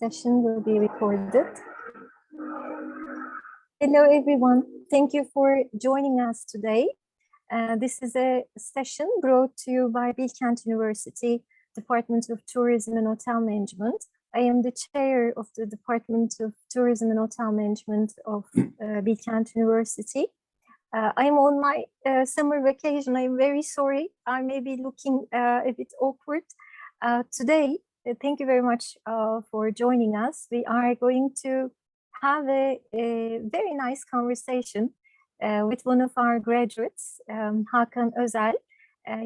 session will be recorded. Hello, everyone. Thank you for joining us today. This is a session brought to you by Bilkent University, Department of Tourism and Hotel Management. I am the chair of the Department of Tourism and Hotel Management of Bilkent University. I'm on my summer vacation. I'm very sorry. I may be looking a bit awkward. Today, thank you very much for joining us. We are going to have a very nice conversation with one of our graduates, Hakan Özel.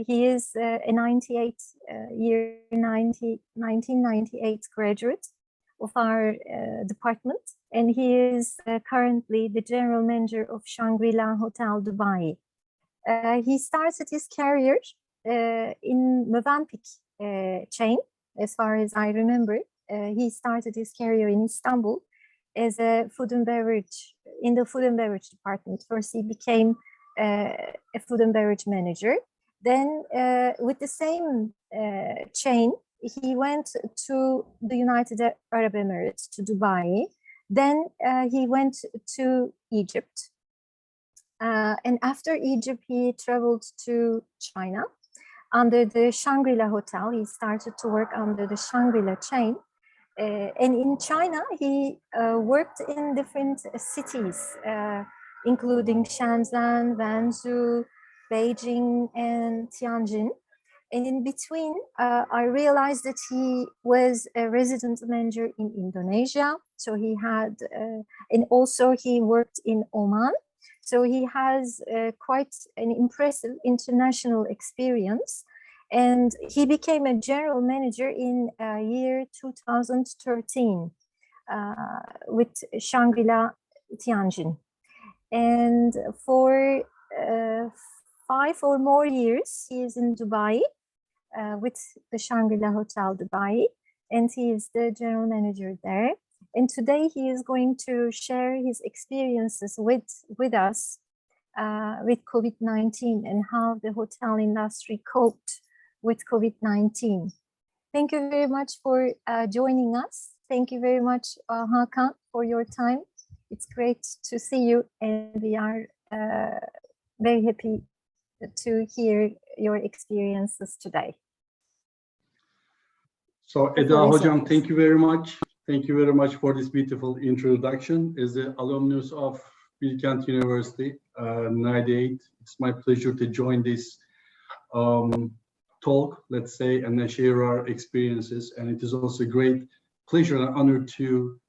He is a 1998 graduate of our department, and he is currently the general manager of Shangri-La Hotel Dubai. He started his career in Mövenpick chain, as far as I remember. He started his career in Istanbul as a food and beverage, in the food and beverage department. First, he became a food and beverage manager. Then, with the same chain, he went to the United Arab Emirates, to Dubai. Then he went to Egypt. And after Egypt, he traveled to China under the Shangri-La Hotel. He started to work under the Shangri-La chain. And in China, he worked in different cities, including Shenzhen, Wenzhou, Beijing, and Tianjin. And in between, I realized that he was a resident manager in Indonesia. So he had, and also he worked in Oman. So he has quite an impressive international experience. And he became a general manager in year 2013 with Shangri-La Tianjin. And for 5 or more years, he is in Dubai with the Shangri-La Hotel Dubai, and he is the general manager there. And today he is going to share his experiences with us with COVID-19 and how the hotel industry coped with COVID-19. Thank you very much for joining us. Thank you very much, Hakan, for your time. It's great to see you, and we are very happy to hear your experiences today. So Eda Hocam, thank you very much. Thank you very much for this beautiful introduction. As an alumnus of Bilkent University, 98, it's my pleasure to join this talk, let's say, and share our experiences. And it is also a great pleasure and honor to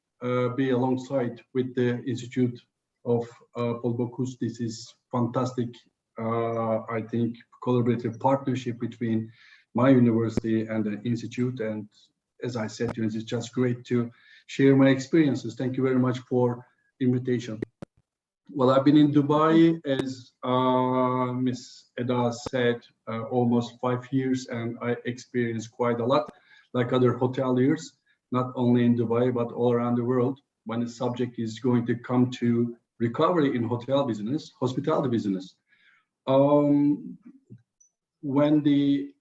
be alongside with the Institute of Paul Bocuse. This is fantastic, I think, collaborative partnership between my university and the Institute. And as I said to you, it's just great to share my experiences. Thank you very much for invitation. Well, I've been in Dubai, as Ms. Eda said, almost 5 years, and I experienced quite a lot, like other hoteliers, not only in Dubai, but all around the world, when the subject is going to come to recovery in hotel business, hospitality business. When the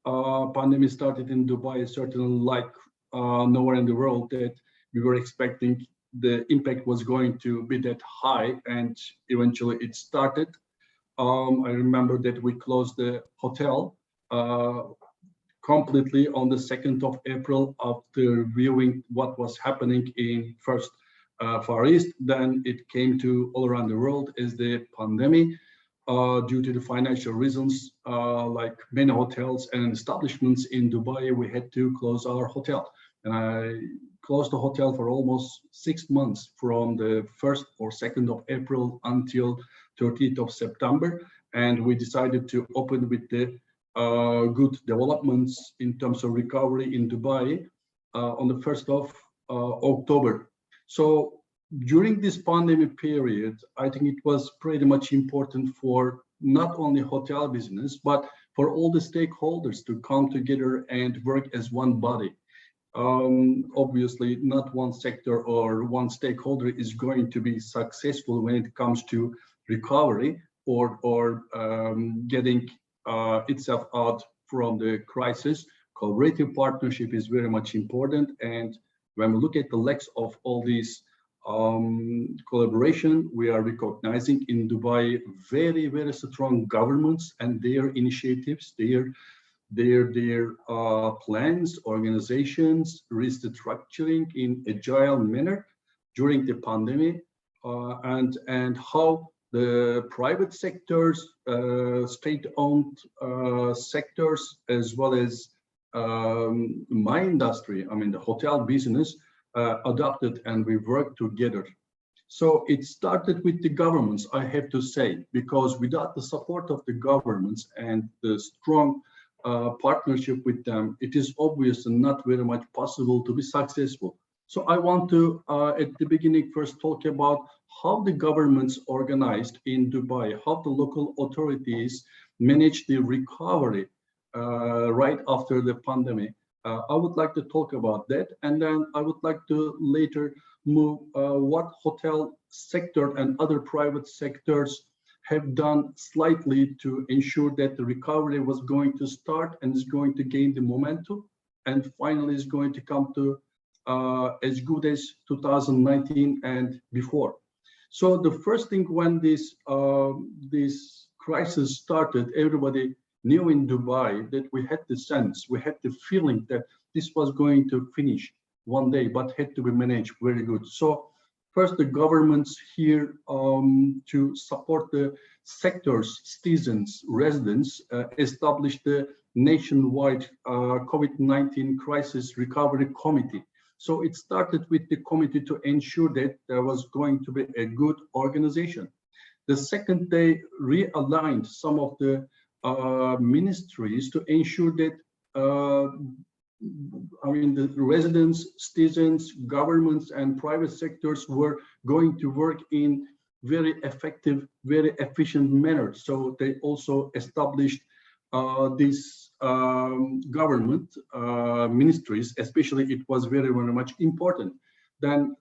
pandemic started in Dubai, certainly like nowhere in the world, that we were expecting the impact was going to be that high, and eventually it started. I remember that we closed the hotel completely on the 2nd of April after viewing what was happening in first Far East. Then it came to all around the world as the pandemic. Due to the financial reasons, like many hotels and establishments in Dubai, we had to close our hotel. And I closed the hotel for almost 6 months, from the 1st or 2nd of April until 30th of September. And we decided to open with the good developments in terms of recovery in Dubai on the 1st of October. So during this pandemic period, I think it was pretty much important for not only hotel business, but for all the stakeholders to come together and work as one body. Obviously, not one sector or one stakeholder is going to be successful when it comes to recovery or getting itself out from the crisis. Collaborative partnership is very much important, and when we look at the legs of all these collaboration, we are recognizing in Dubai very, very strong governments and their initiatives, their plans, organizations, restructuring in agile manner during the pandemic, and how the private sectors, state-owned sectors, as well as my industry, I mean the hotel business, adopted and we worked together. So it started with the governments, I have to say, because without the support of the governments and the strong partnership with them, it is obvious and not very much possible to be successful. So I want to, at the beginning, first talk about how the governments organized in Dubai, how the local authorities managed the recovery right after the pandemic. I would like to talk about that, and then I would like to later move what hotel sector and other private sectors have done slightly to ensure that the recovery was going to start and is going to gain the momentum, and finally is going to come to as good as 2019 and before. So the first thing when this crisis started, everybody knew in Dubai that we had the sense, we had the feeling that this was going to finish one day, but had to be managed very good. So first, the governments here to support the sectors, citizens, residents, established the nationwide COVID-19 crisis recovery committee. So it started with the committee to ensure that there was going to be a good organization. The second, they realigned some of the ministries to ensure that the residents, citizens, governments, and private sectors were going to work in very effective, very efficient manner. So they also established these government ministries, especially it was very, very much important. Then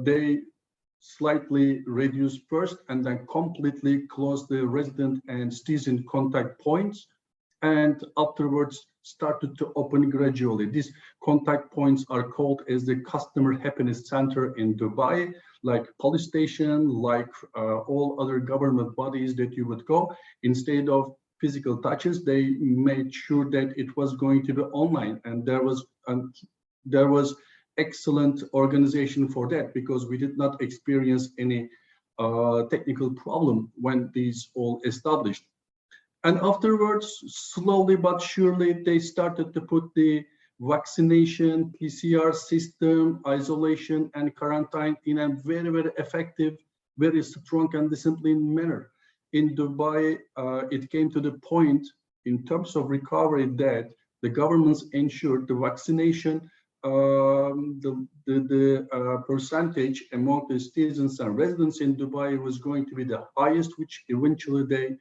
they slightly reduced first and then completely closed the resident and citizen contact points, and afterwards started to open gradually. These contact points are called as the Customer Happiness Center in Dubai, like police station, like all other government bodies that you would go. Instead of physical touches, they made sure that it was going to be online, and there was excellent organization for that, because we did not experience any technical problem when these all established. And afterwards, slowly but surely, they started to put the vaccination, PCR system, isolation, and quarantine in a very, very effective, very strong and disciplined manner. In Dubai, it came to the point in terms of recovery that the governments ensured the vaccination, the percentage among the citizens and residents in Dubai was going to be the highest, which eventually they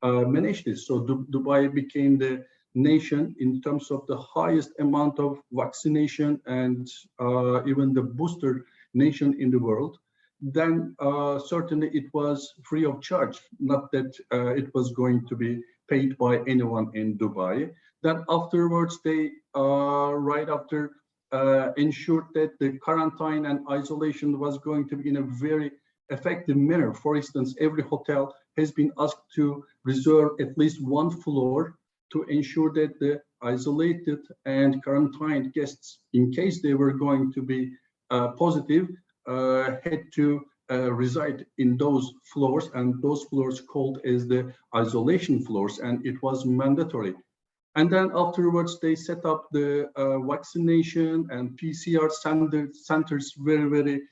managed this. So Dubai became the nation in terms of the highest amount of vaccination and even the booster nation in the world. Then certainly it was free of charge, not that it was going to be paid by anyone in Dubai. Then afterwards, they right after ensured that the quarantine and isolation was going to be in a very effective manner. For instance, every hotel has been asked to reserve at least one floor to ensure that the isolated and quarantined guests, in case they were going to be positive, had to reside in those floors, and those floors called as the isolation floors, and it was mandatory. And then afterwards, they set up the vaccination and PCR centers very, very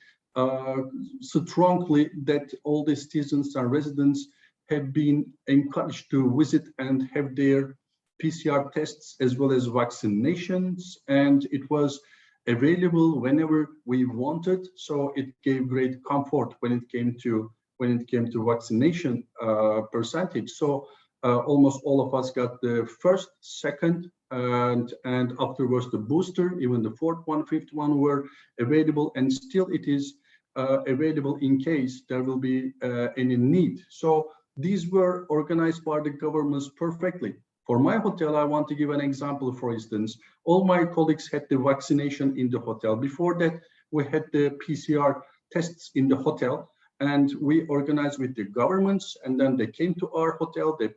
strongly, that all the citizens and residents have been encouraged to visit and have their PCR tests as well as vaccinations, and it was available whenever we wanted. So it gave great comfort when it came to vaccination percentage. So almost all of us got the first, second, and afterwards the booster. Even the fourth one, fifth one were available, and still it is available in case there will be any need. So these were organized by the governments perfectly. For my hotel, I want to give an example. For instance, all my colleagues had the vaccination in the hotel. Before that, we had the PCR tests in the hotel, and we organized with the governments, and then they came to our hotel. They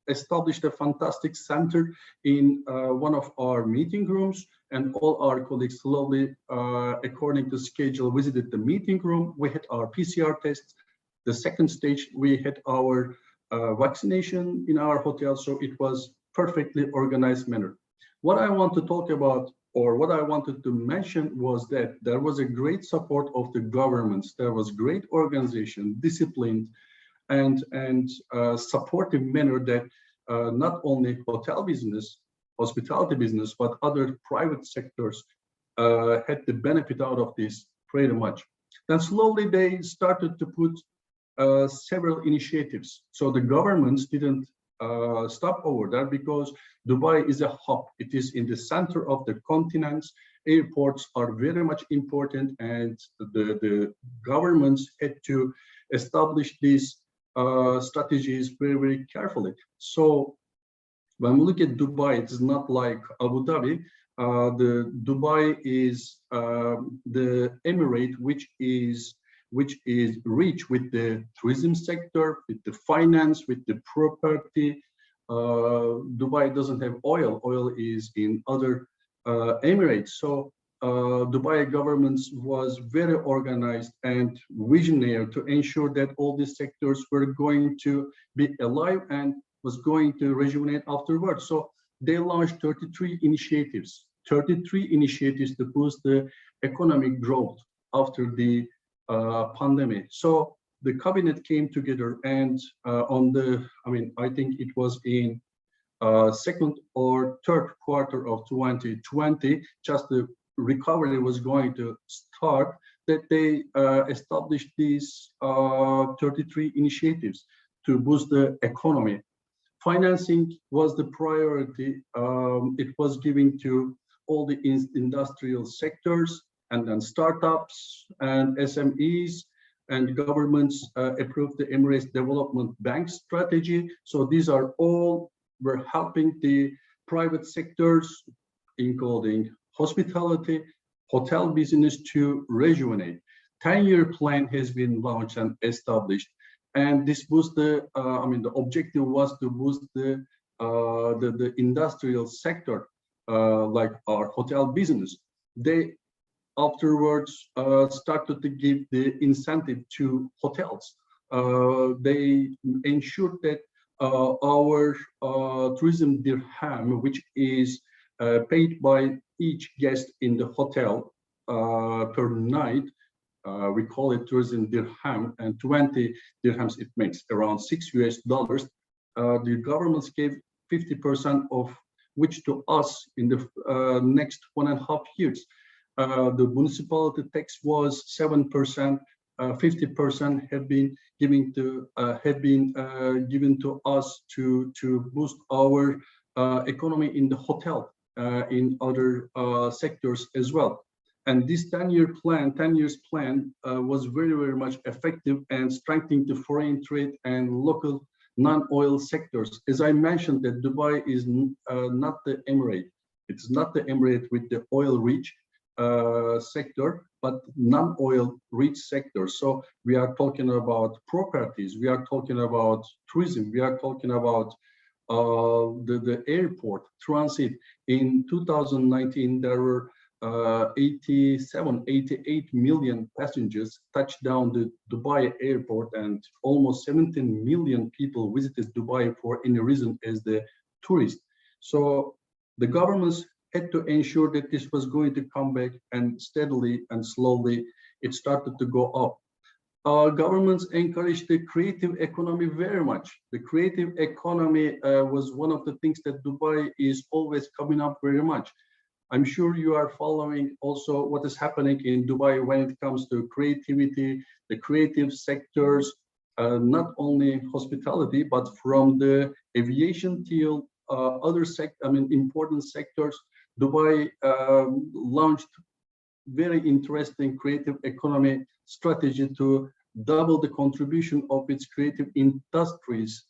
established a fantastic center in one of our meeting rooms, and all our colleagues slowly, according to schedule, visited the meeting room. We had our PCR tests. The second stage, we had our vaccination in our hotel, so it was perfectly organized manner. What I want to talk about, or what I wanted to mention, was that there was a great support of the governments. There was great organization, disciplined, and supportive manner that not only hotel business, hospitality business, but other private sectors had the benefit out of this pretty much. Then slowly they started to put several initiatives. So the governments didn't stop over there, because Dubai is a hub. It is in the center of the continent. Airports are very much important, and the governments had to establish these strategies very, very carefully. So when we look at Dubai, it's not like Abu Dhabi. The Dubai is the emirate which is rich with the tourism sector, with the finance, with the property. Dubai doesn't have oil. Oil is in other emirates. So Dubai government was very organized and visionary to ensure that all these sectors were going to be alive and was going to rejuvenate afterwards. So they launched 33 initiatives to boost the economic growth after the pandemic. So the cabinet came together, and I think it was in second or third quarter of 2020, just the recovery was going to start, that they established these 33 initiatives to boost the economy. Financing was the priority. It was given to all the industrial sectors, and then startups and SMEs, and governments approved the Emirates Development Bank strategy. So these are all were helping the private sectors, including hospitality, hotel business, to rejuvenate. 10-year plan has been launched and established, and this boost the the objective was to boost the industrial sector, like our hotel business. They afterwards started to give the incentive to hotels. They ensured that our tourism dirham, which is paid by each guest in the hotel per night, we call it tourism dirham, and 20 dirhams, it makes around $6. The governments gave 50% of which to us in the next 1.5 years. The municipality tax was 7%. 50% have been given to us to boost our economy in the hotel, in other sectors as well. And this 10-year plan, 10 years plan, was very, very much effective and strengthening the foreign trade and local non-oil sectors. As I mentioned, that Dubai is not the emirate. It's not the emirate with the oil-rich sector, but non-oil rich sector. So we are talking about properties, we are talking about tourism, we are talking about the airport, transit. In 2019, there were 88 million passengers touched down the Dubai airport, and almost 17 million people visited Dubai for any reason as the tourist. So the governments had to ensure that this was going to come back, and steadily and slowly it started to go up. Governments encouraged the creative economy very much. The creative economy was one of the things that Dubai is always coming up very much. I'm sure you are following also what is happening in Dubai when it comes to creativity, the creative sectors, not only hospitality, but from the aviation till other important sectors. Dubai launched very interesting creative economy strategy to double the contribution of its creative industries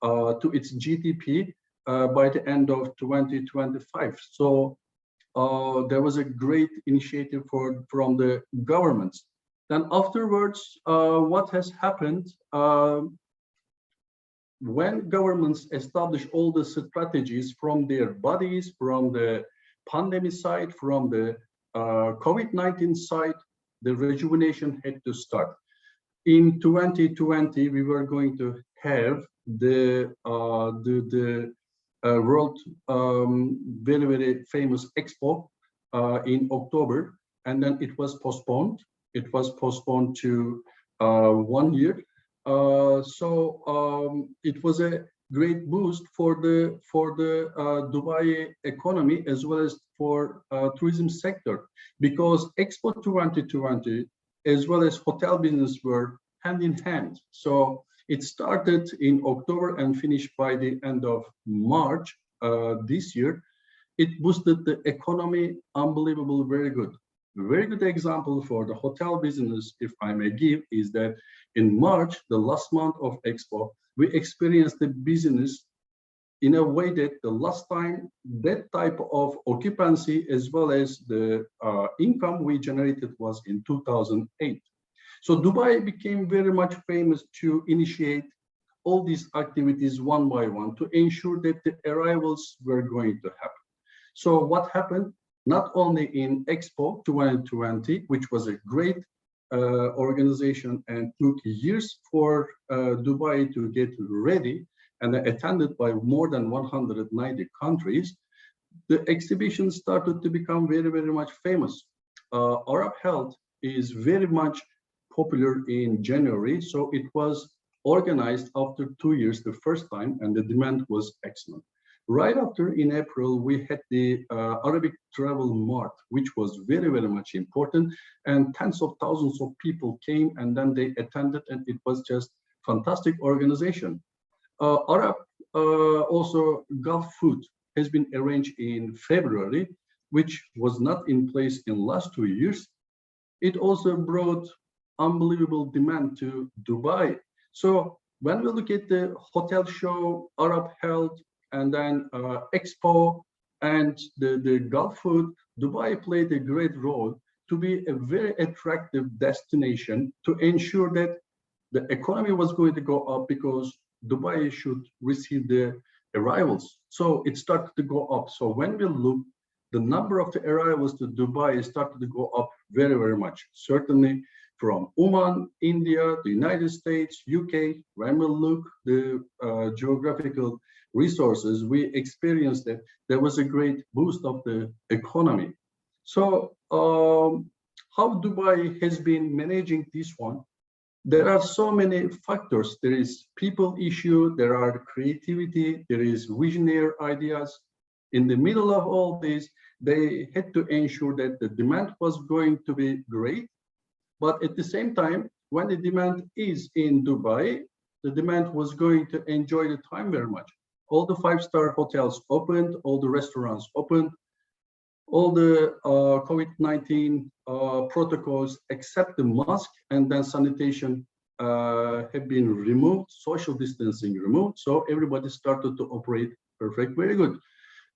to its GDP. by the end of 2025. So there was a great initiative from the governments. Then afterwards, what has happened? When governments establish all the strategies from their bodies, from the pandemic side, from the COVID-19 side, the rejuvenation had to start. In 2020, we were going to have the world very famous expo in October, and then it was postponed. It was postponed to 1 year. It was a great boost for the Dubai economy as well as for tourism sector, because Expo 2020 as well as hotel business were hand in hand. So it started in October and finished by the end of March this year. It boosted the economy, unbelievable, very good. A very good example for the hotel business, if I may give, is that in March, the last month of Expo, we experienced the business in a way that the last time that type of occupancy as well as the income we generated was in 2008. So Dubai became very much famous to initiate all these activities one by one to ensure that the arrivals were going to happen. So what happened? Not only in Expo 2020, which was a great organization and took years for Dubai to get ready and attended by more than 190 countries, the exhibition started to become very much famous. Arab Health is very much popular in January, so it was organized after 2 years the first time, and the demand was excellent. Right after, in April, we had the Arabic Travel Mart, which was very much important, and tens of thousands of people came and then they attended, and it was just fantastic organization. Arab also Gulf Food has been arranged in February, which was not in place in last 2 years. It also brought unbelievable demand to Dubai. So when we look at the hotel show, Arab Health, and then Expo and the Gulf Food, Dubai played a great role to be a very attractive destination to ensure that the economy was going to go up, because Dubai should receive the arrivals. So it started to go up. So when we look, the number of the arrivals to Dubai started to go up very much. Certainly from Oman, India, the United States, UK. When we look the geographical resources, we experienced that there was a great boost of the economy. So how Dubai has been managing this one? There are so many factors. There is people issue, there are creativity, there is visionary ideas. In the middle of all this, they had to ensure that the demand was going to be great. But at the same time, when the demand is in Dubai, the demand was going to enjoy the time very much. All the five-star hotels opened, all the restaurants opened, all the COVID-19 protocols except the mask and then sanitation have been removed, social distancing removed. So everybody started to operate perfect, very good.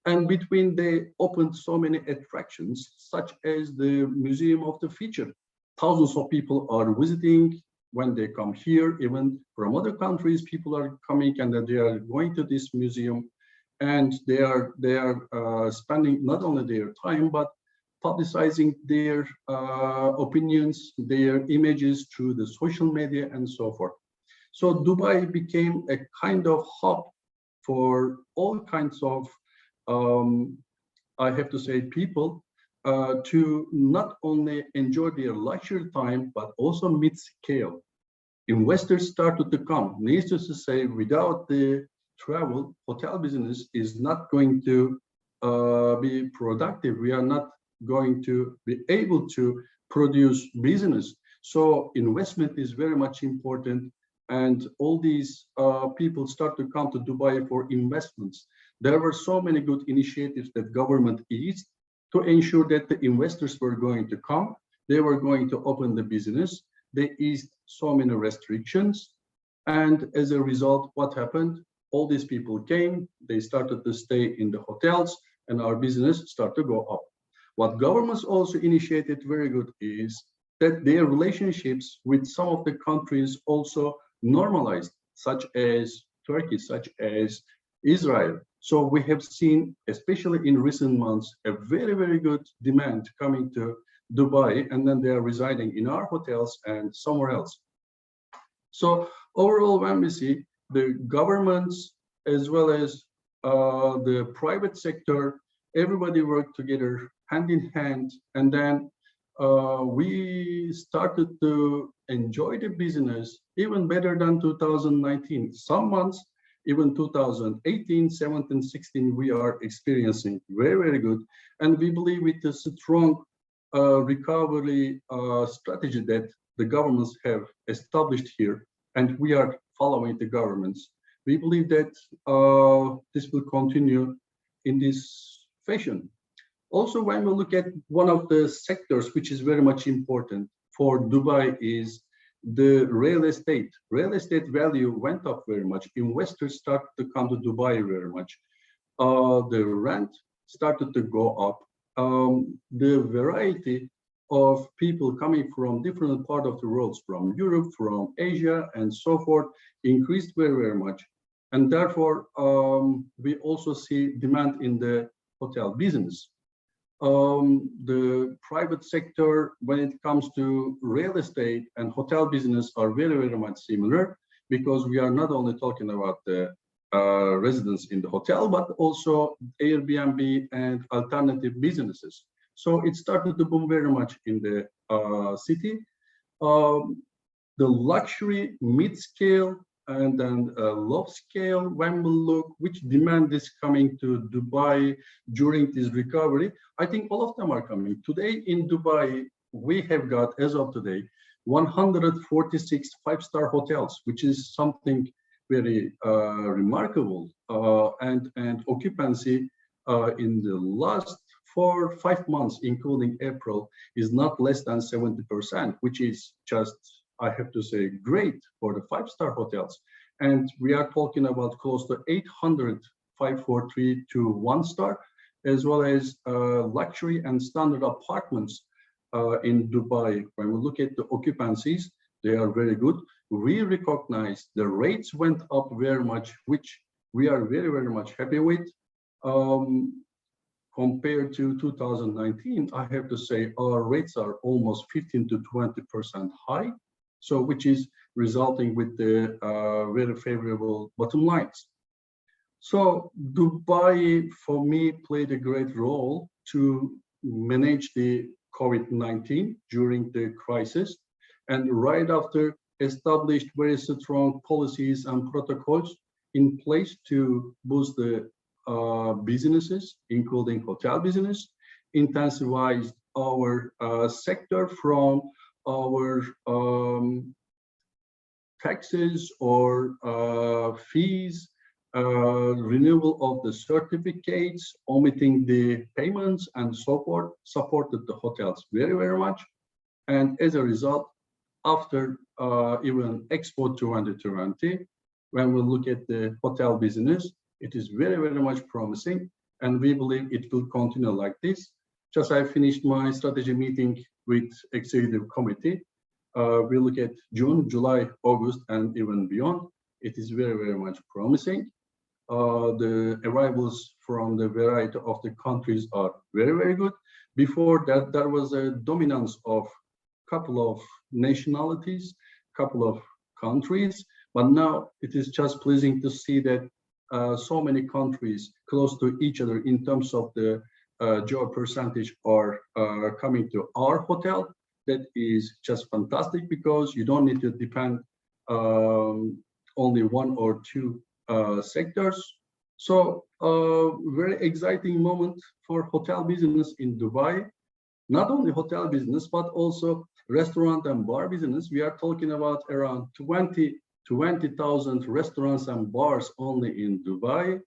And between they opened so many attractions, such as the Museum of the Future. Thousands of people are visiting when they come here. Even from other countries, people are coming and they are going to this museum, and they are spending not only their time but publicizing their opinions, their images through the social media and so forth. So Dubai became a kind of hub for all kinds of, I have to say, people to not only enjoy their luxury time, but also mid-scale. Investors started to come. Needless to say, without the travel, hotel business is not going to be productive. We are not going to be able to produce business. So investment is very much important. And all these people start to come to Dubai for investments. There were so many good initiatives that government eased to ensure that the investors were going to come. They were going to open the business. They eased so many restrictions. And as a result, what happened? all these people came, they started to stay in the hotels, and our business started to go up. What governments also initiated very good is that their relationships with some of the countries also normalized, such as Turkey, such as Israel. So we have seen, especially in recent months, a very, very good demand coming to Dubai, and then they are residing in our hotels and somewhere else. So overall, when we see the governments as well as the private sector, everybody worked together hand in hand, and then we started to enjoy the business even better than 2019. Some months, even 2018, 17, 16, we are experiencing very, very good. And we believe it is a strong recovery strategy that the governments have established here, and we are following the governments. We believe that this will continue in this fashion. Also, when we look at one of the sectors which is very much important for Dubai is the real estate. Real estate value went up very much. Investors started to come to Dubai very much. The rent started to go up. The variety of people coming from different parts of the world, from Europe, from Asia, and so forth, increased very, very much. And therefore, we also see demand in the hotel business. The private sector, when it comes to real estate and hotel business, are very, very much similar, because we are not only talking about the residents in the hotel, but also Airbnb and alternative businesses. So it started to boom very much in the city. The luxury, mid-scale, and then low scale, when we look which demand is coming to Dubai during this recovery, I think all of them are coming. Today in Dubai, we have got, as of today, 146 five-star hotels, which is something very remarkable. And occupancy in the last 4 or 5 months, including April, is not less than 70%, which is just, I have to say, great for the five-star hotels. And we are talking about close to 800 543 to 1-star, as well as luxury and standard apartments in Dubai. When we look at the occupancies, they are very good. We recognize the rates went up very much, which we are very, very much happy with. Compared to 2019, I have to say our rates are almost 15 to 20% high. So which is resulting with the very favorable bottom lines. So Dubai, for me, played a great role to manage the COVID-19 during the crisis, and right after established very strong policies and protocols in place to boost the businesses, including hotel business, intensified our sector from our taxes or fees, renewal of the certificates, omitting the payments, and so forth, supported the hotels very, very much. And as a result, after even Expo 2020, when we look at the hotel business, it is very, very much promising, and we believe it will continue like this. Just I finished my strategy meeting with executive committee. We look at June, July, August, and even beyond. It is very, very much promising. The arrivals from the variety of the countries are very, very good. Before that, there was a dominance of couple of nationalities, couple of countries, but now it is just pleasing to see that so many countries close to each other in terms of the geo percentage are coming to our hotel. That is just fantastic, because you don't need to depend only one or two sectors. So very exciting moment for hotel business in Dubai. Not only hotel business, but also restaurant and bar business. We are talking about around 20,000 restaurants and bars only in Dubai,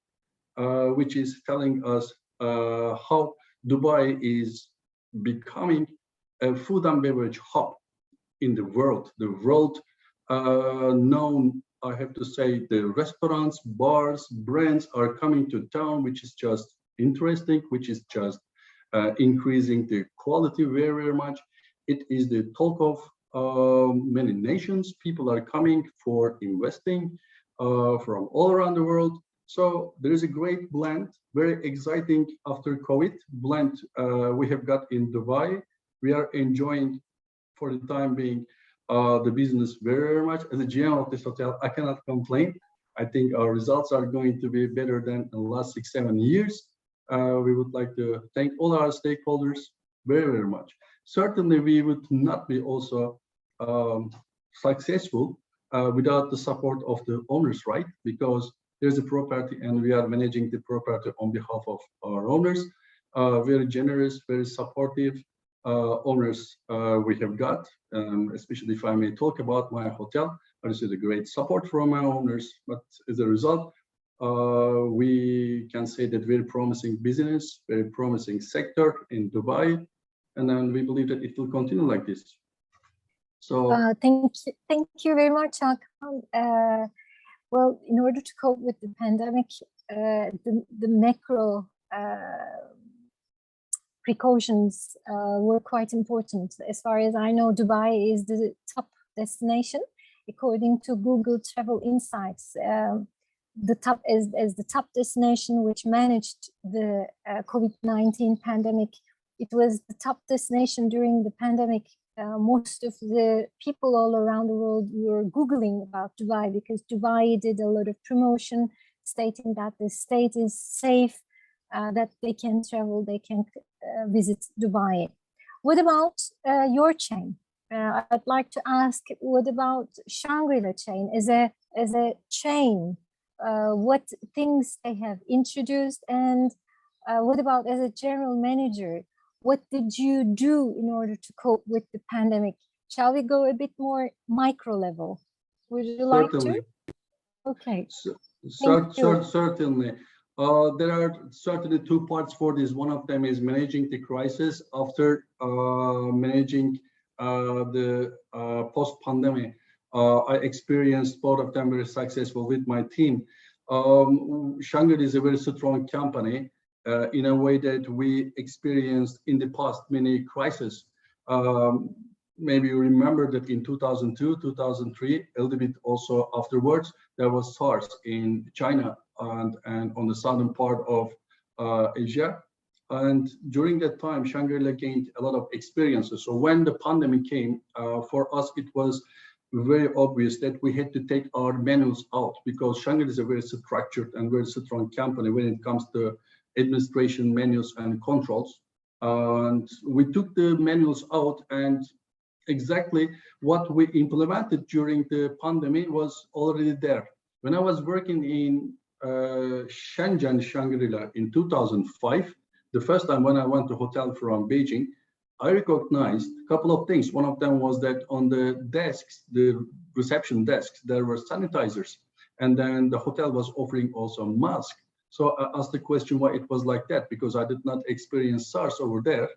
which is telling us how Dubai is becoming a food and beverage hub in the world. The world known I have to say the restaurants, bars, brands are coming to town, which is just interesting, which is just increasing the quality very, very much. It is the talk of many nations. People are coming for investing from all around the world. So there is a great blend, very exciting after COVID blend we have got in Dubai. We are enjoying for the time being the business very, very much. As a GM of this hotel, I cannot complain. I think our results are going to be better than in the last 6-7 years. We would like to thank all our stakeholders very, very much. Certainly, we would not be also successful without the support of the owners, right? Because there's a property and we are managing the property on behalf of our owners. Very generous, very supportive owners we have got, especially if I may talk about my hotel. I received a great support from my owners, but as a result, we can say that very promising business, very promising sector in Dubai, and then we believe that it will continue like this. So thank you very much, Hakan. Well, in order to cope with the pandemic, the macro precautions were quite important. As far as I know, Dubai is the top destination according to Google Travel Insights. As the top destination which managed the COVID-19 pandemic. It was the top destination during the pandemic. Most of the people all around the world were Googling about Dubai because Dubai did a lot of promotion stating that the state is safe, that they can travel, they can visit Dubai. What about your chain? I'd like to ask, what about Shangri-La chain as a chain? What things they have introduced, and what about as a general manager? What did you do in order to cope with the pandemic? Shall we go a bit more micro level? Would you like to? Okay. Certainly. There are certainly two parts for this. One of them is managing the crisis after managing the post-pandemic. I experienced both of them very successful with my team. Shangri-La is a very strong company in a way that we experienced in the past many crises. Maybe you remember that in 2002, 2003, a little bit also afterwards, there was SARS in China and on the southern part of Asia. And during that time, Shangri-La gained a lot of experiences. So when the pandemic came, for us, it was very obvious that we had to take our manuals out because Shangri-La is a very structured and very strong company when it comes to administration manuals and controls. And we took the manuals out, and exactly what we implemented during the pandemic was already there. When I was working in Shenzhen Shangri-La in 2005, the first time when I went to hotel from Beijing, I recognized a couple of things. One of them was that on the desks, the reception desks, there were sanitizers. And then the hotel was offering also masks. So I asked the question why it was like that, because I did not experience SARS over there.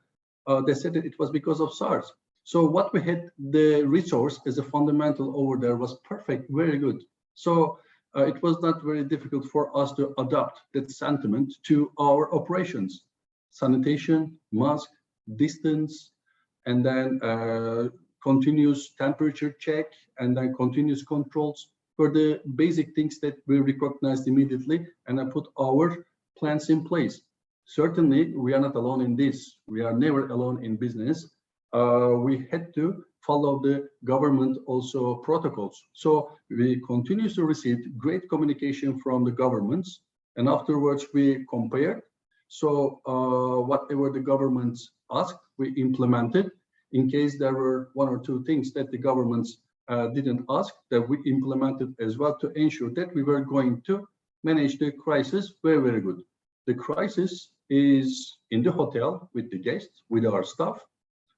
They said that it was because of SARS. So what we had, the resource as a fundamental over there was perfect, very good. So it was not very difficult for us to adopt that sentiment to our operations. Sanitation, mask, distance, and then continuous temperature check, and then continuous controls for the basic things that we recognized immediately, and I put our plans in place. Certainly, we are not alone in this. We are never alone in business. We had to follow the government also protocols. So we continue to receive great communication from the governments, and afterwards we compared. So whatever the governments asked, we implemented. In case there were one or two things that the governments didn't ask, that we implemented as well to ensure that we were going to manage the crisis very, very good. The crisis is in the hotel with the guests, with our staff,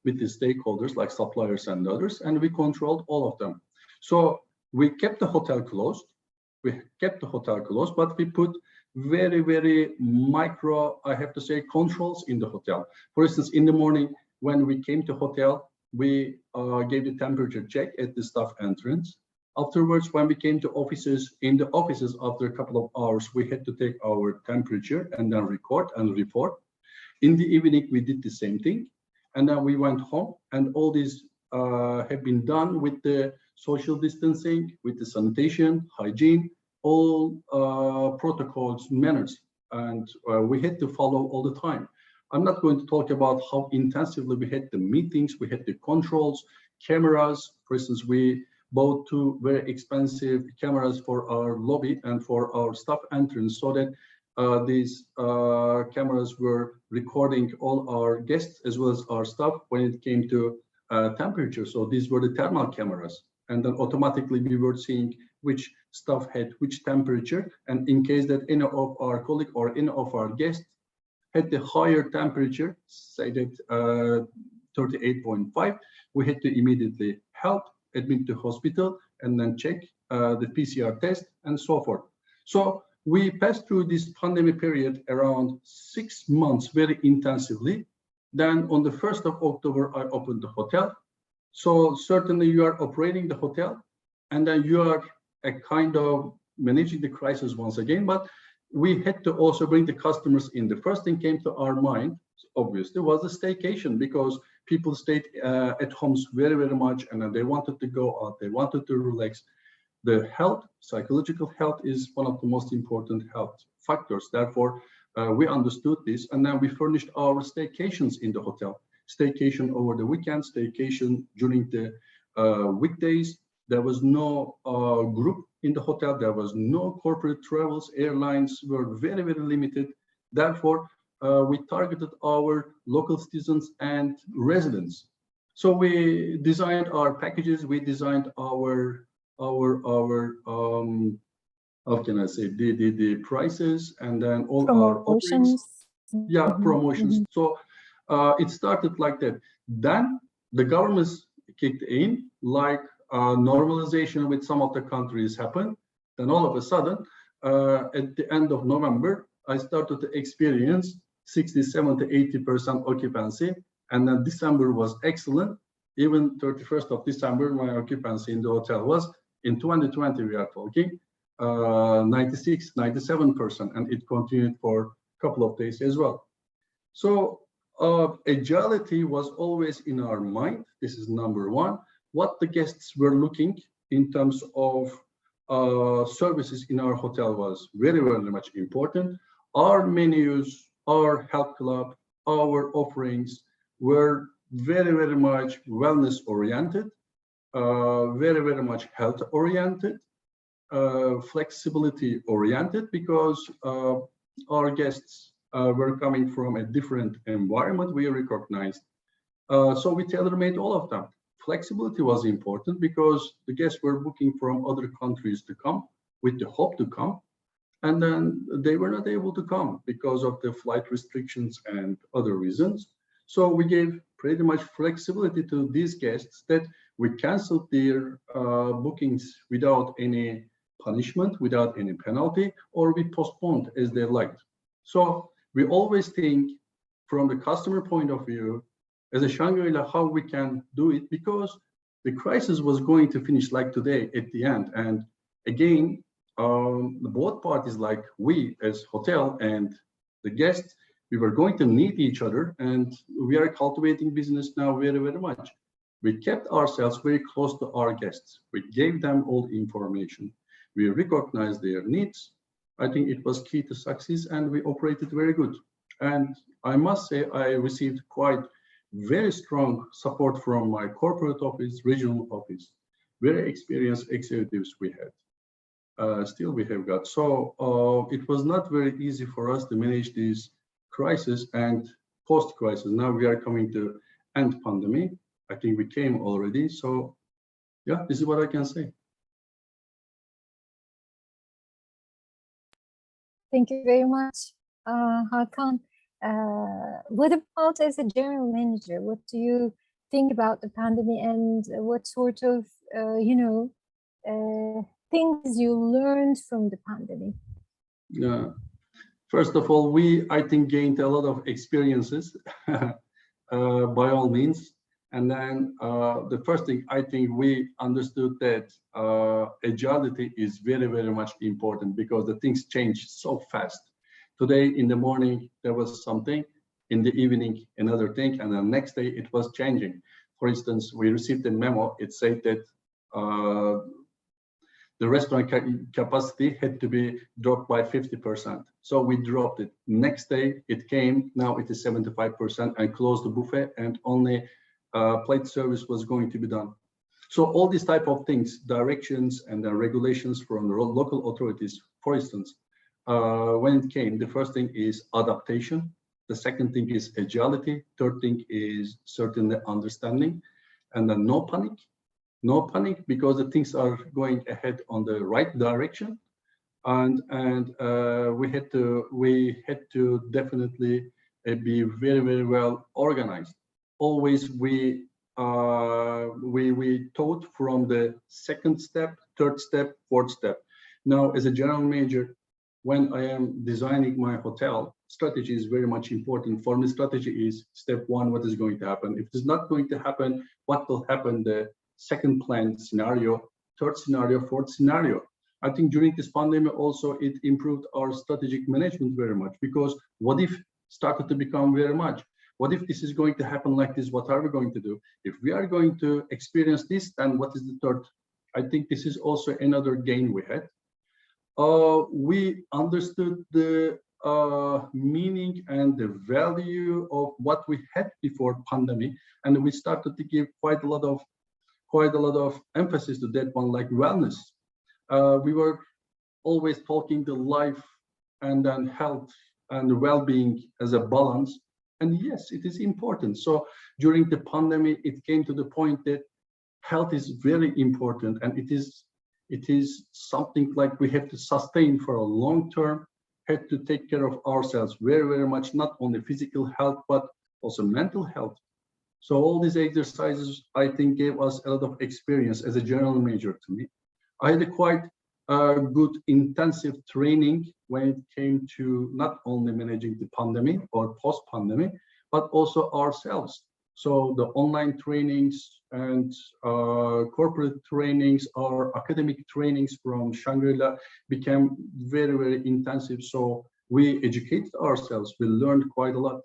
with the stakeholders like suppliers and others, and we controlled all of them. So we kept the hotel closed. But we put very, very micro, I have to say, controls in the hotel. For instance, in the morning when we came to hotel, we gave the temperature check at the staff entrance. Afterwards, when we came to offices, in the offices, after a couple of hours, we had to take our temperature and then record and report. In the evening, we did the same thing. And then we went home, and all these have been done with the social distancing, with the sanitation, hygiene, all protocols, manners, and we had to follow all the time. I'm not going to talk about how intensively we had the meetings, we had the controls, cameras. For instance, we bought two very expensive cameras for our lobby and for our staff entrance, so that these cameras were recording all our guests as well as our staff when it came to temperature. So these were the thermal cameras, and then automatically we were seeing which staff had which temperature, and in case that any of our colleague or any of our guests had the higher temperature, say that 38.5, we had to immediately help, admit to hospital, and then check the PCR test and so forth. So we passed through this pandemic period around 6 months very intensively. Then on the 1st of October, I opened the hotel. So certainly you are operating the hotel, and then you are a kind of managing the crisis once again, but we had to also bring the customers in. The first thing came to our mind, obviously, was the staycation, because people stayed at homes very, very much, and they wanted to go out, they wanted to relax. The health, psychological health, is one of the most important health factors. Therefore, we understood this, and then we furnished our staycations in the hotel. Staycation over the weekend, staycation during the weekdays. There was no group in the hotel. There was no corporate travels. Airlines were very, very limited. Therefore, we targeted our local citizens and residents. So we designed our packages. We designed our how can I say, the prices, and then all our offerings. Yeah, promotions. So it started like that. Then the governments kicked in, like normalization with some of the countries happened. Then all of a sudden, at the end of November, I started to experience 60, 70, 80% occupancy. And then December was excellent. Even 31st of December, my occupancy in the hotel was, in 2020, we are talking, 96, 97%, and it continued for a couple of days as well. So agility was always in our mind. This is number one. What the guests were looking in terms of services in our hotel was very, very much important. Our menus, our health club, our offerings were very, very much wellness oriented, very, very much health oriented, flexibility oriented, because our guests were coming from a different environment, we recognized. So we tailor-made all of them. Flexibility was important because the guests were booking from other countries to come with the hope to come, and then they were not able to come because of the flight restrictions and other reasons. So we gave pretty much flexibility to these guests, that we canceled their bookings without any punishment, without any penalty, or we postponed as they liked. So we always think from the customer point of view, as a Shangri-La, how we can do it, because the crisis was going to finish like today at the end. And again, both parties, like we as hotel and the guests, we were going to need each other, and we are cultivating business now very, very much. We kept ourselves very close to our guests. We gave them all the information. We recognized their needs. I think it was key to success, and we operated very good. And I must say, I received quite very strong support from my corporate office, regional office, very experienced executives we had. Still we have got. So it was not very easy for us to manage this crisis and post-crisis. Now we are coming to end pandemic. I think we came already. So yeah, this is what I can say. Thank you very much, Hakan. What about as a general manager? What do you think about the pandemic, and what sort of, things you learned from the pandemic? Yeah. First of all, we, I think, gained a lot of experiences by all means. And then the first thing, I think we understood that agility is very, very much important because the things change so fast. Today in the morning, there was something, in the evening, another thing, and the next day it was changing. For instance, we received a memo, it said that the restaurant capacity had to be dropped by 50%. So we dropped it. Next day it came, now it is 75%, and closed the buffet, and only plate service was going to be done. So all these type of things, directions and the regulations from the local authorities, for instance, when it came, the first thing is adaptation. The second thing is agility. Third thing is certainly understanding, and then no panic. No panic, because the things are going ahead on the right direction, and we had to definitely be very, very well organized. Always we thought from the second step, third step, fourth step. Now, as a general manager, when I am designing my hotel, strategy is very much important. For me, strategy is step one: what is going to happen? If it's not going to happen, what will happen? The second plan scenario, third scenario, fourth scenario. I think during this pandemic also it improved our strategic management very much, because what if started to become very much? What if this is going to happen like this? What are we going to do? If we are going to experience this, then what is the third? I think this is also another gain we had. We understood the meaning and the value of what we had before pandemic, and we started to give quite a lot of emphasis to that one, like wellness. We were always talking the life and then health and well-being as a balance. And yes, it is important. So during the pandemic, it came to the point that health is very important, and it is something like we have to sustain for a long term, have to take care of ourselves very, very much, not only physical health, but also mental health. So all these exercises, I think, gave us a lot of experience as a general manager to me. I had a quite good intensive training when it came to not only managing the pandemic or post-pandemic, but also ourselves. So the online trainings and corporate trainings or academic trainings from Shangri-La became very, very intensive. So we educated ourselves, we learned quite a lot.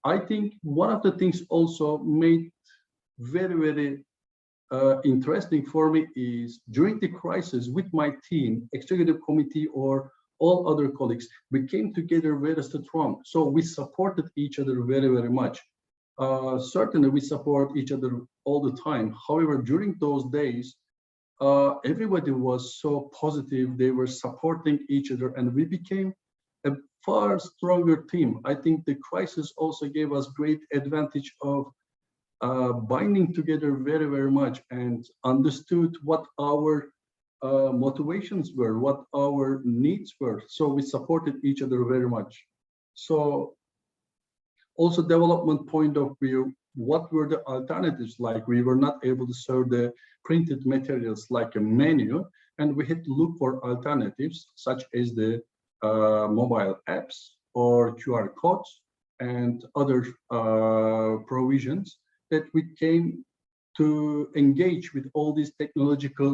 I think one of the things also made very, very interesting for me is during the crisis with my team, executive committee, or all other colleagues, we came together very strong. So we supported each other very, very much. Certainly we support each other all the time. However, during those days, everybody was so positive. They were supporting each other, and we became a far stronger team. I think the crisis also gave us great advantage of binding together very, very much, and understood what our motivations were, what our needs were. So we supported each other very much. So also development point of view, what were the alternatives? Like, we were not able to serve the printed materials like a menu, and we had to look for alternatives such as the mobile apps or QR codes and other provisions that we came to engage with all these technological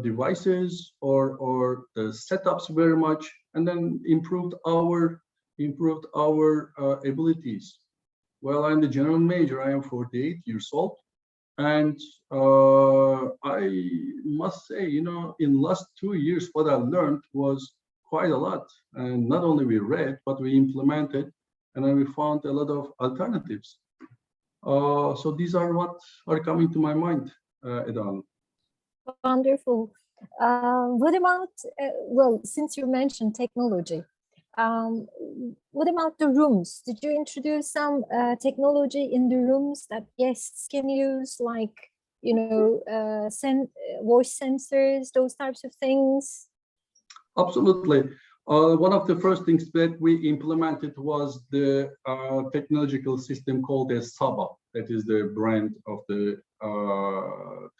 devices or the setups very much, and then improved our abilities. Well, I'm the general manager. I am 48 years old, and I must say, in last 2 years, what I learned was quite a lot. And not only we read, but we implemented, and then we found a lot of alternatives. So these are what are coming to my mind, Edan. Wonderful. What about, well, since you mentioned technology, what about the rooms? Did you introduce some technology in the rooms that guests can use, like, voice sensors, those types of things? Absolutely. One of the first things that we implemented was the technological system called as Saba. That is the brand of the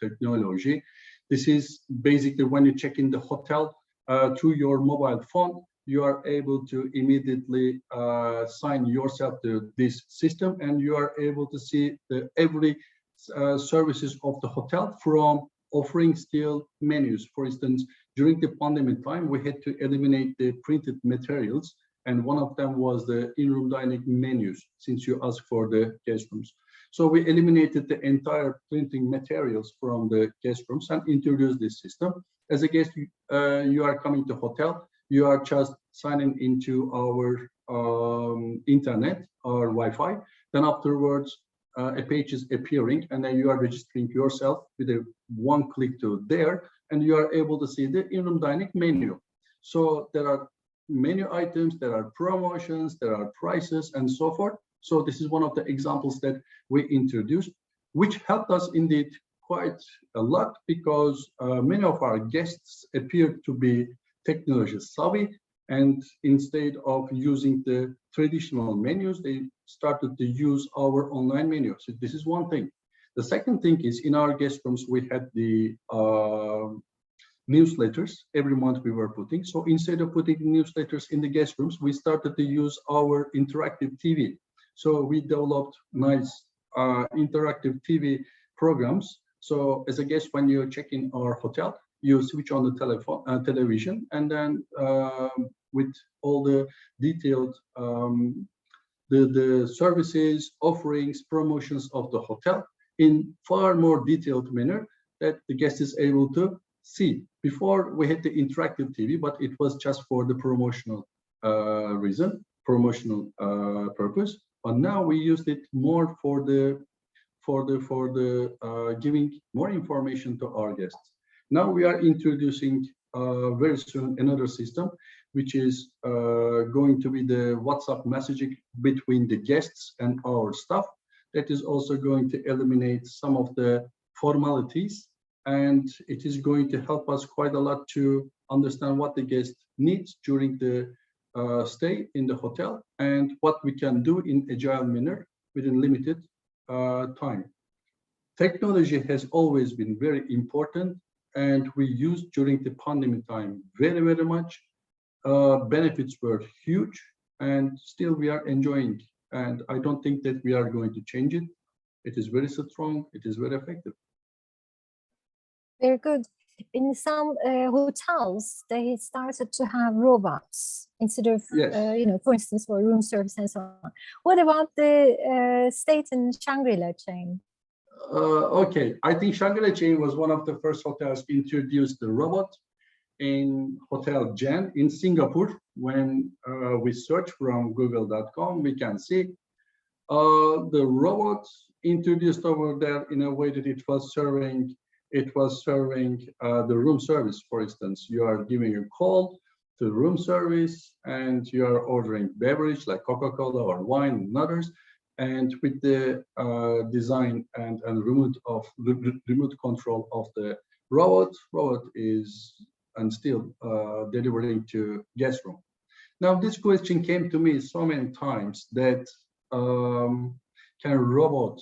technology. This is basically when you check in the hotel through your mobile phone, you are able to immediately sign yourself to this system, and you are able to see every services of the hotel from offering still menus. For instance, during the pandemic time, we had to eliminate the printed materials, and one of them was the in-room dining menus, since you asked for the guest rooms. So we eliminated the entire printing materials from the guest rooms and introduced this system. As a guest, you are coming to hotel, you are just signing into our internet or Wi-Fi. Then afterwards, a page is appearing, and then you are registering yourself with a one click to there, and you are able to see the in-room dining menu. So there are menu items, there are promotions, there are prices, and so forth. So this is one of the examples that we introduced, which helped us indeed quite a lot, because many of our guests appeared to be technology savvy, and instead of using the traditional menus, they started to use our online menu. So this is one thing. The second thing is, in our guest rooms, we had the newsletters every month we were putting. So instead of putting newsletters in the guest rooms, we started to use our interactive TV. So we developed nice interactive TV programs. So as a guest, when you check in our hotel, you switch on the television, and then with all the detailed the services, offerings, promotions of the hotel in far more detailed manner that the guest is able to see. Before we had the interactive TV, but it was just for the promotional reason, promotional purpose. But now we used it more for the giving more information to our guests. Now we are introducing very soon another system, which is going to be the WhatsApp messaging between the guests and our staff. That is also going to eliminate some of the formalities, and it is going to help us quite a lot to understand what the guest needs during the stay in the hotel, and what we can do in agile manner within limited time. Technology has always been very important, and we used during the pandemic time very, very much. Benefits were huge, and still we are enjoying. And I don't think that we are going to change it. It is very strong. It is very effective. Very good. In some hotels, they started to have robots instead of, Yes. For instance, for room service and so on. What about the State and Shangri-La chain? Okay, I think Shangri-La chain was one of the first hotels to introduce the robot in Hotel Jen in Singapore. When we search from google.com, we can see the robot introduced over there in a way that it was serving the room service. For instance, you are giving a call to room service and you are ordering beverage like Coca-Cola or wine and others. And with the design and remote control of the robot is and still delivering to guest room. Now, this question came to me so many times that can robot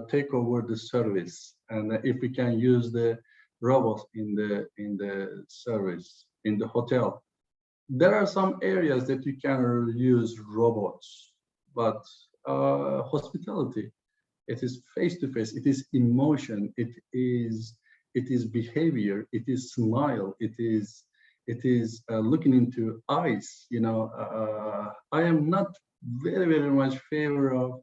take over the service, and if we can use the robots in the service in the hotel. There are some areas that you can use robots, but hospitality, it is face-to-face, it is emotion, it is behavior, it is smile, it is looking into eyes. I am not very much favor of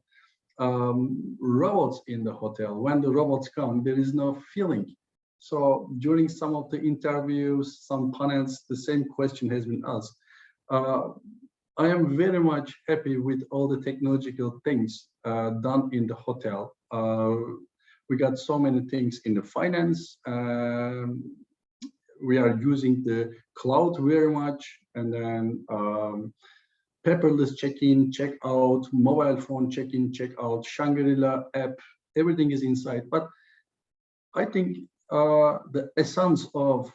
robots in the hotel. When the robots come, there is no feeling. So during some of the interviews, some panels, the same question has been asked. I am very much happy with all the technological things done in the hotel. We got so many things in the finance. We are using the cloud very much, and then paperless check-in, check-out, mobile phone check-in, check-out, Shangri-La app, everything is inside. But I think the essence of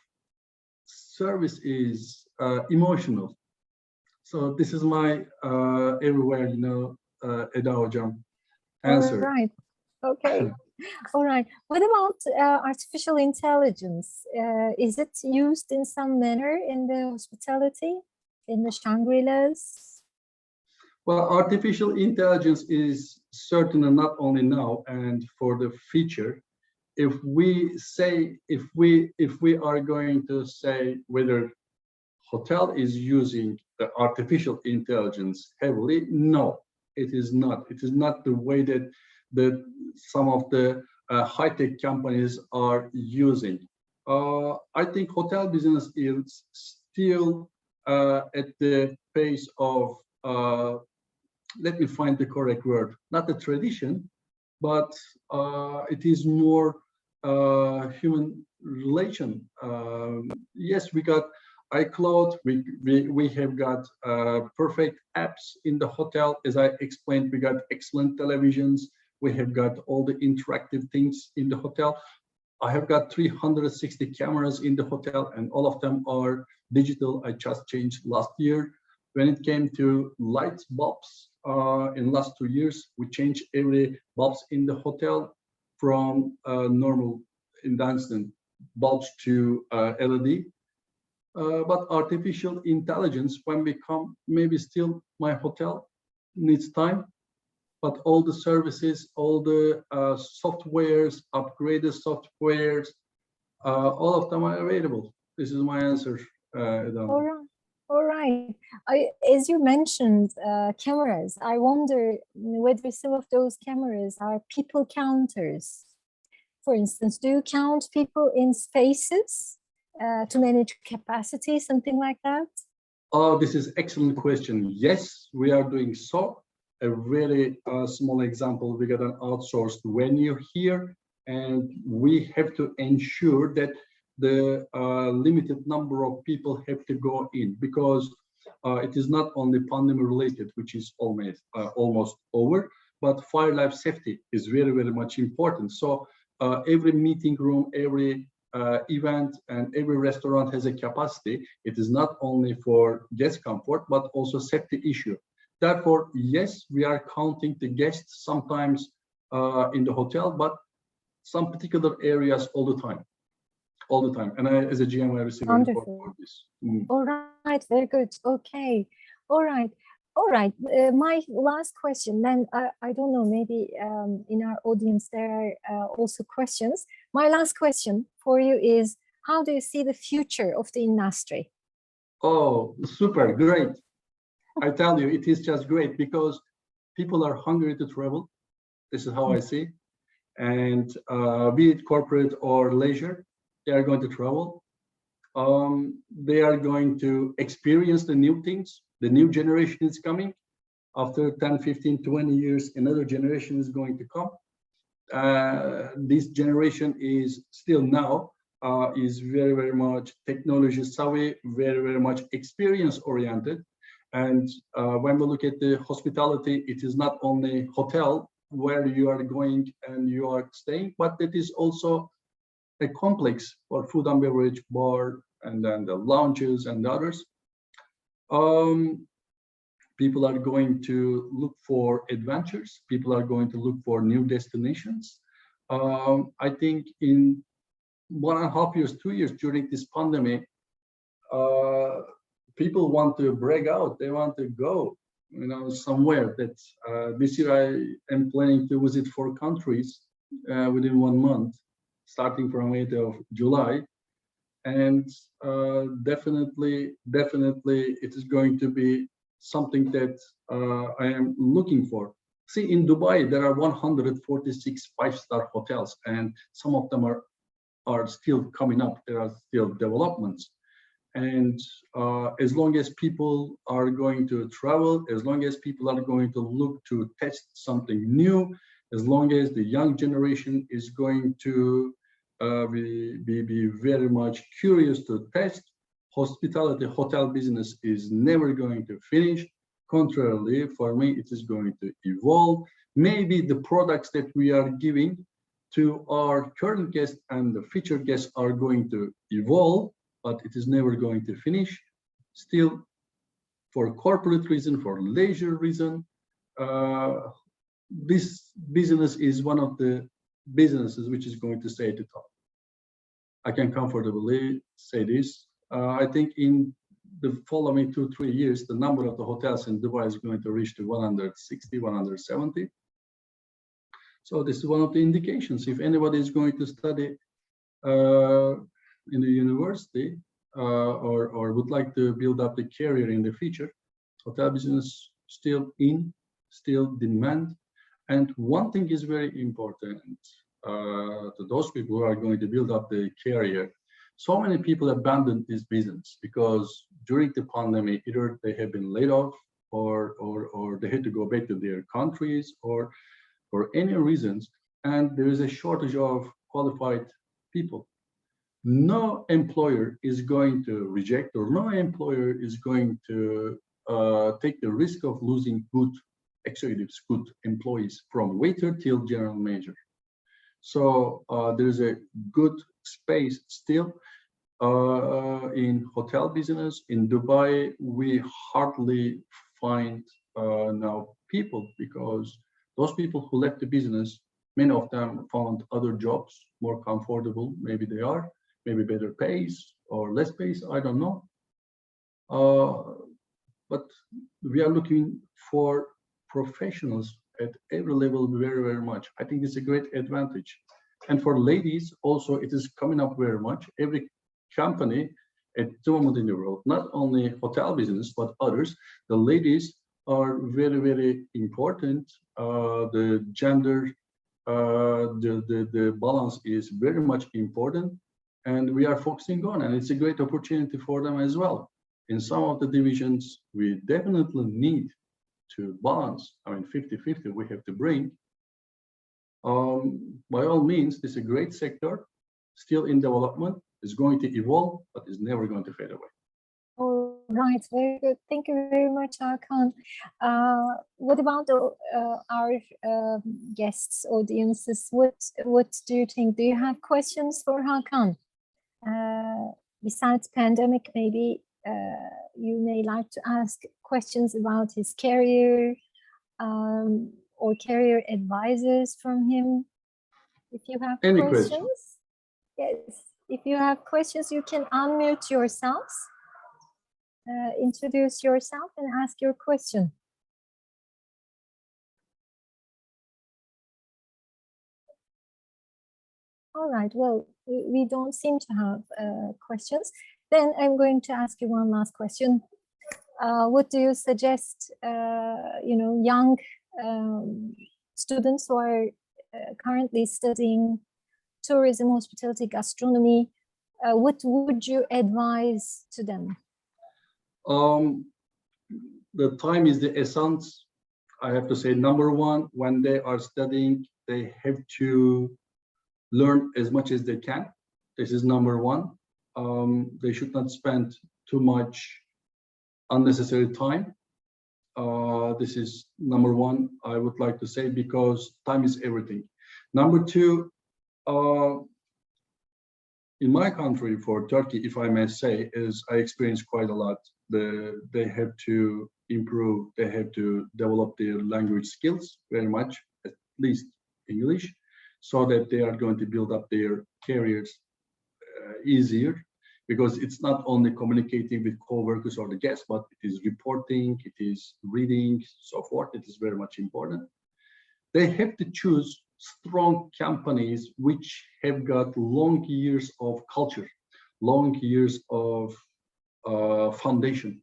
service is emotional. So this is my everywhere, Eda Hocam answer. All right. Okay. All right. What about artificial intelligence? Is it used in some manner in the hospitality? in the Shangri-Las? Well, artificial intelligence is certainly not only now and for the future. If we are going to say whether hotel is using the artificial intelligence heavily, no, it is not. It is not the way that some of the high-tech companies are using. I think hotel business is still at the pace of, let me find the correct word, not the tradition, but it is more human relation. Yes, we got iCloud, we have got perfect apps in the hotel. As I explained, we got excellent televisions. We have got all the interactive things in the hotel. I have got 360 cameras in the hotel, and all of them are digital. I just changed last year. When it came to lights, bulbs, in last 2 years, we changed every bulbs in the hotel from normal incandescent bulbs to LED. But artificial intelligence, when we come, maybe still my hotel needs time, but all the services, all the softwares, upgraded softwares, all of them are available. This is my answer. All right. All right. As you mentioned, cameras, I wonder whether some of those cameras are people counters. For instance, do you count people in spaces to manage capacity, something like that? Oh, this is excellent question. Yes, we are doing so. A very small example, we got an outsourced venue here, and we have to ensure that the limited number of people have to go in, because it is not only pandemic related, which is almost over, but fire life safety is very, very much important. So every meeting room, every event, and every restaurant has a capacity. It is not only for guest comfort, but also safety issue. Therefore, yes, we are counting the guests sometimes in the hotel, but some particular areas all the time. And I, as a GM, I receive a report for this. All right, very good. Okay, all right. My last question, then I don't know, maybe in our audience there are also questions. My last question for you is, how do you see the future of the industry? Oh, super, great. I tell you, it is just great because people are hungry to travel. This is how I see. And be it corporate or leisure, they are going to travel. They are going to experience the new things. The new generation is coming. After 10, 15, 20 years, another generation is going to come. This generation is still now is very, very much technology savvy, very, very much experience oriented. And when we look at the hospitality, it is not only hotel where you are going and you are staying, but it is also a complex for food and beverage, bar, and then the lounges and the others. People are going to look for adventures. People are going to look for new destinations. I think in 1.5 years, 2 years during this pandemic, people want to break out. They want to go, somewhere. That this year I am planning to visit 4 countries within 1 month, starting from 8th of July, and definitely, it is going to be something that I am looking for. See, in Dubai there are 146 5-star hotels, and some of them are still coming up. There are still developments. And as long as people are going to travel, as long as people are going to look to test something new, as long as the young generation is going to be very much curious to test, hospitality, hotel business is never going to finish. Contrarily, for me, it is going to evolve. Maybe the products that we are giving to our current guests and the future guests are going to evolve, but it is never going to finish. Still, for corporate reason, for leisure reason, this business is one of the businesses which is going to stay at the top. I can comfortably say this. I think in the following 2-3 years, the number of the hotels in Dubai is going to reach to 160, 170. So this is one of the indications. If anybody is going to study in the university or would like to build up the career in the future, hotel business still demand. And one thing is very important to those people who are going to build up the career. So many people abandoned this business because during the pandemic, either they have been laid off or they had to go back to their countries or for any reasons, and there is a shortage of qualified people. No employer is going to reject, or no employer is going to take the risk of losing good executives, good employees from waiter till general manager. So there is a good space still in hotel business. In Dubai, we hardly find now people, because those people who left the business, many of them found other jobs, more comfortable, maybe they are, maybe better pays or less pays, I don't know. But we are looking for professionals at every level very, very much. I think it's a great advantage. And for ladies also, it is coming up very much. Every company at the moment in the world, not only hotel business, but others, the ladies are very, very important. The gender, the balance is very much important, and we are focusing on, and it's a great opportunity for them as well. In some of the divisions, we definitely need to balance. I mean, 50-50 we have to bring. By all means, this is a great sector, still in development. It's going to evolve, but it's never going to fade away. All right, very good. Thank you very much, Hakan. What about our guests, audiences? What do you think? Do you have questions for Hakan? Besides pandemic, maybe you may like to ask questions about his career or career advices from him. If you have Any questions, question? yes. If you have questions, you can unmute yourselves, introduce yourself, and ask your question. All right. Well, we don't seem to have questions. Then I'm going to ask you one last question. What do you suggest, young students who are currently studying tourism, hospitality, gastronomy? What would you advise to them? The time is the essence. I have to say, number one, when they are studying, they have to learn as much as they can. This is number one. They should not spend too much unnecessary time. This is number one, I would like to say, because time is everything. Number two, in my country, for Turkey, if I may say, is I experienced quite a lot. They have to improve, they have to develop their language skills very much, at least English, so that they are going to build up their careers easier, because it's not only communicating with co-workers or the guests, but it is reporting, it is reading, so forth. It is very much important. They have to choose strong companies which have got long years of culture, long years of foundation.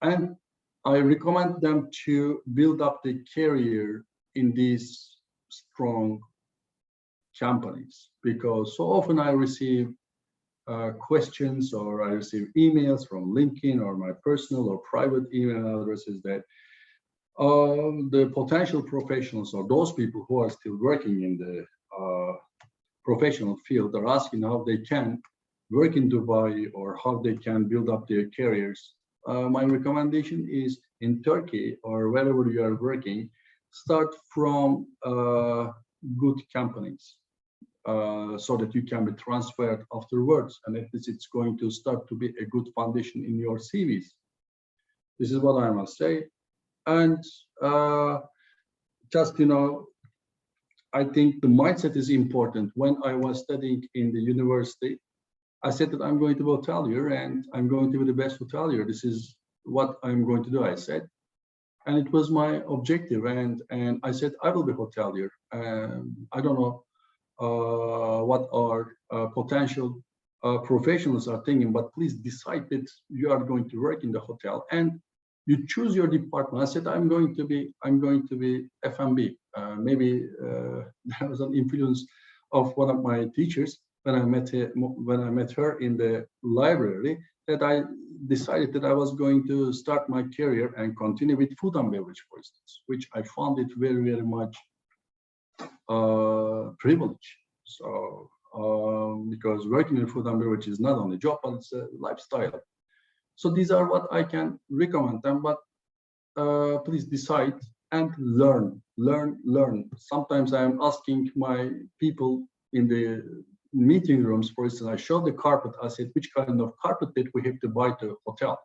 And I recommend them to build up the career in these strong companies, because so often I receive questions, or I receive emails from LinkedIn or my personal or private email addresses that the potential professionals, or those people who are still working in the professional field, are asking how they can work in Dubai or how they can build up their careers. My recommendation is, in Turkey or wherever you are working, start from good companies. So that you can be transferred afterwards, and at least it's going to start to be a good foundation in your CVs. This is what I must say. And just, I think the mindset is important. When I was studying in the university, I said that I'm going to be a hotelier and I'm going to be the best hotelier. This is what I'm going to do, I said. And it was my objective. And I said, I will be hotelier. I don't know what our potential professionals are thinking, but please decide that you are going to work in the hotel and you choose your department. I said, I'm going to be F&B. Maybe there was an influence of one of my teachers when I met her in the library, that I decided that I was going to start my career and continue with food and beverage, for instance, which I found it very, very much privilege. So because working in food and beverage is not only a job, but it's a lifestyle. So these are what I can recommend them, but please decide and learn. Sometimes I'm asking my people in the meeting rooms, for instance, I show the carpet, I said, which kind of carpet that we have to buy to hotel?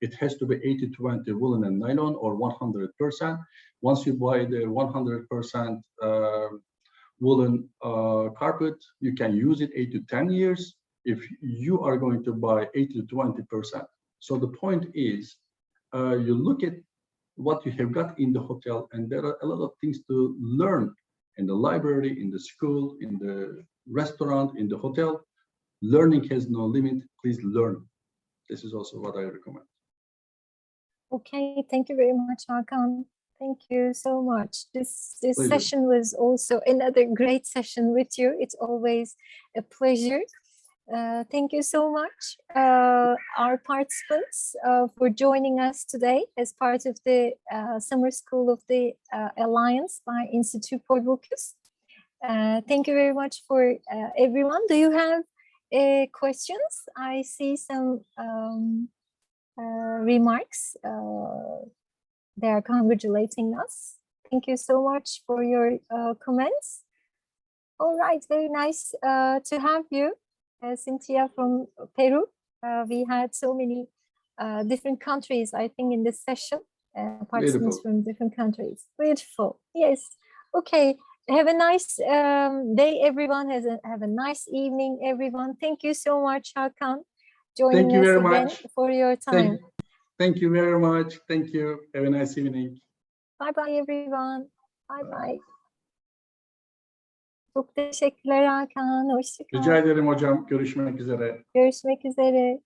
It has to be 80-20 woolen and nylon or 100%. Once you buy the 100% woolen carpet, you can use it 8 to 10 years if you are going to buy 80-20%. So the point is, you look at what you have got in the hotel, and there are a lot of things to learn in the library, in the school, in the restaurant, in the hotel. Learning has no limit. Please learn. This is also what I recommend. Okay, thank you very much, Hakan. Thank you so much. This Pleasure. session was also another great session with you. It's always a pleasure. Thank you so much, our participants, for joining us today as part of the Summer School of the Alliance by Institute for Focus. Thank you very much for everyone. Do you have questions? I see some remarks. They are congratulating us. Thank you so much for your comments. All right, very nice to have you, Cynthia from Peru. We had so many different countries, I think, in this session. Participants from different countries. Beautiful. Yes. Okay. Have a nice day, everyone. Have a nice evening, everyone. Thank you so much, Hakan, joining us again for your time. Thank you very much. Thank you. Have a nice evening. Bye-bye, everyone. Bye-bye. Çok teşekkürler Hakan. Hoşça kal. Rica ederim hocam. Görüşmek üzere. Görüşmek üzere.